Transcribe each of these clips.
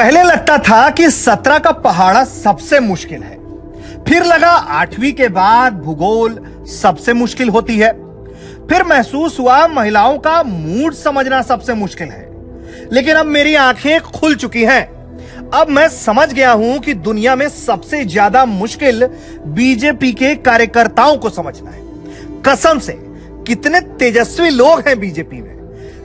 पहले लगता था कि 17 का पहाड़ा सबसे मुश्किल है, फिर लगा 8वीं के बाद भूगोल सबसे मुश्किल होती है, फिर महसूस हुआ महिलाओं का मूड समझना सबसे मुश्किल है। लेकिन अब मेरी आंखें खुल चुकी हैं। अब मैं समझ गया हूं कि दुनिया में सबसे ज्यादा मुश्किल बीजेपी के कार्यकर्ताओं को समझना है। कसम से, कितने तेजस्वी लोग हैं बीजेपी में।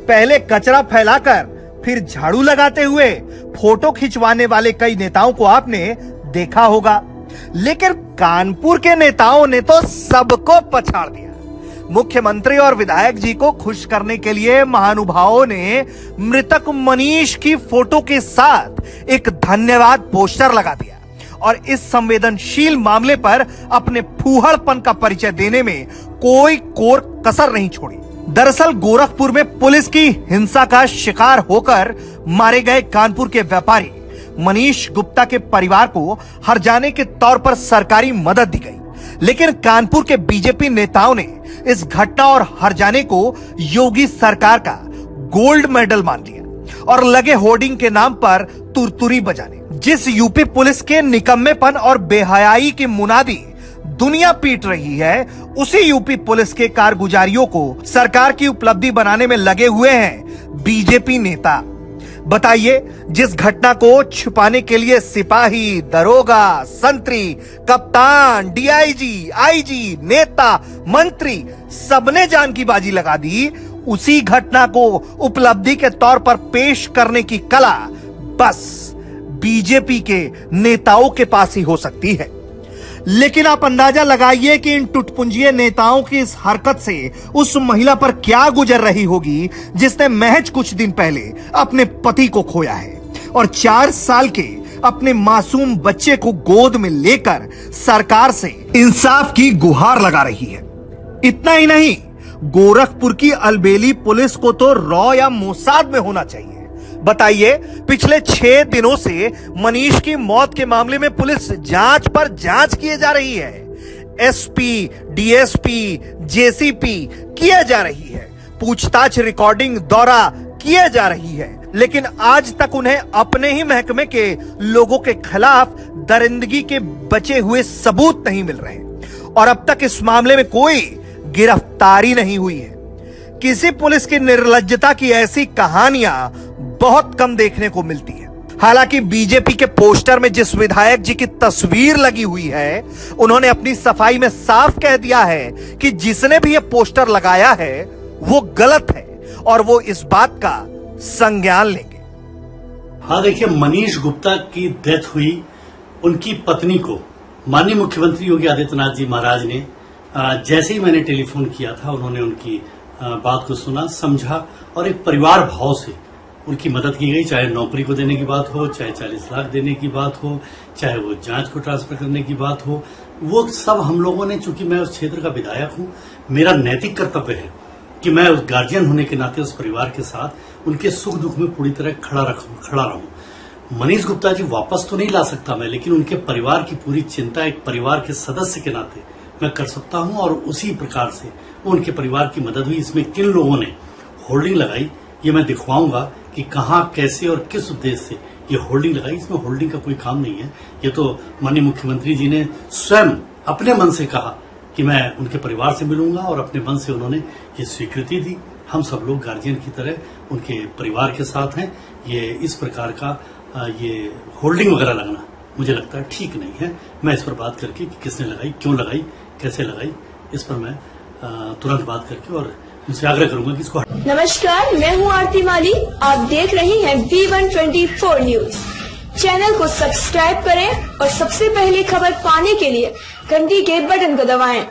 पहले कचरा फैलाकर फिर झाड़ू लगाते हुए फोटो खिंचवाने वाले कई नेताओं को आपने देखा होगा, लेकिन कानपुर के नेताओं ने तो सबको पछाड़ दिया। मुख्यमंत्री और विधायक जी को खुश करने के लिए महानुभावों ने मृतक मनीष की फोटो के साथ एक धन्यवाद पोस्टर लगा दिया और इस संवेदनशील मामले पर अपने फूहड़पन का परिचय देने में कोई कोर कसर नहीं छोड़ी। दरअसल गोरखपुर में पुलिस की हिंसा का शिकार होकर मारे गए कानपुर के व्यापारी मनीष गुप्ता के परिवार को हर्जाने के तौर पर सरकारी मदद दी गई, लेकिन कानपुर के बीजेपी नेताओं ने इस घटना और हर्जाने को योगी सरकार का गोल्ड मेडल मान लिया और लगे होर्डिंग के नाम पर तुरतुरी बजाने। जिस यूपी पुलिस के निकम्मेपन और बेहयाई की मुनादी दुनिया पीट रही है, उसी यूपी पुलिस के कारगुजारियों को सरकार की उपलब्धि बनाने में लगे हुए हैं बीजेपी नेता। बताइए, जिस घटना को छुपाने के लिए सिपाही, दरोगा, संतरी, कप्तान, डीआईजी, आईजी, नेता, मंत्री सबने जान की बाजी लगा दी, उसी घटना को उपलब्धि के तौर पर पेश करने की कला बस बीजेपी के नेताओं के पास ही हो सकती है। लेकिन आप अंदाजा लगाइए कि इन टुटपुंजिये नेताओं की इस हरकत से उस महिला पर क्या गुजर रही होगी जिसने महज कुछ दिन पहले अपने पति को खोया है और 4 साल के अपने मासूम बच्चे को गोद में लेकर सरकार से इंसाफ की गुहार लगा रही है। इतना ही नहीं, गोरखपुर की अलबेली पुलिस को तो रॉ या मोसाद में होना चाहिए। बताइए, पिछले 6 दिनों से मनीष की मौत के मामले में पुलिस जांच पर जांच किए जा रही है। एसपी, डीएसपी, जेसीपी किए जा रही है, पूछताछ, रिकॉर्डिंग, दौरा किए जा रही है, लेकिन आज तक उन्हें अपने ही महकमे के लोगों के खिलाफ दरिंदगी के बचे हुए सबूत नहीं मिल रहे और अब तक इस मामले में कोई गिरफ्तारी नहीं हुई है। किसी पुलिस की निर्लज्जता की ऐसी कहानियां बहुत कम देखने को मिलती है। हालांकि बीजेपी के पोस्टर में जिस विधायक जी की तस्वीर लगी हुई है, उन्होंने अपनी सफाई में साफ कह दिया है कि जिसने भी यह पोस्टर लगाया है वो गलत है और वो इस बात का संज्ञान लेंगे। हाँ, देखिए, मनीष गुप्ता की डेथ हुई, उनकी पत्नी को माननीय मुख्यमंत्री योगी आदित्यनाथ जी महाराज ने जैसे ही मैंने टेलीफोन किया था, उन्होंने उनकी बात को सुना, समझा और एक परिवार भाव से उनकी मदद की गई। चाहे नौकरी को देने की बात हो, चाहे 40 लाख देने की बात हो, चाहे वो जांच को ट्रांसफर करने की बात हो, वो सब हम लोगों ने, चूंकि मैं उस क्षेत्र का विधायक हूं, मेरा नैतिक कर्तव्य है कि मैं उस गार्जियन होने के नाते उस परिवार के साथ उनके सुख दुख में पूरी तरह खड़ा रहूं। मनीष गुप्ता जी वापस तो नहीं ला सकता मैं, लेकिन उनके परिवार की पूरी चिंता एक परिवार के सदस्य के नाते मैं कर सकता हूं और उसी प्रकार से उनके परिवार की मदद हुई। इसमें किन लोगों ने होर्डिंग लगाई, ये मैं दिखवाऊंगा कि कहां, कैसे और किस उद्देश्य से ये होर्डिंग लगाई। इसमें होर्डिंग का कोई काम नहीं है। ये तो माननीय मुख्यमंत्री जी ने स्वयं अपने मन से कहा कि मैं उनके परिवार से मिलूंगा और अपने मन से उन्होंने ये स्वीकृति दी। हम सब लोग गार्जियन की तरह उनके परिवार के साथ हैं। ये इस प्रकार का ये होर्डिंग वगैरह लगना मुझे लगता है ठीक नहीं है। मैं इस पर बात करके कि किसने लगाई, क्यों लगाई, कैसे लगाई, इस पर मैं तुरंत बात करके और उनसे आग्रह करूंगा कि इसको। नमस्कार, मैं हूं आरती माली। आप देख रहे हैं V124 न्यूज। चैनल को सब्सक्राइब करें और सबसे पहले खबर पाने के लिए घंटी के बटन को दबाएं।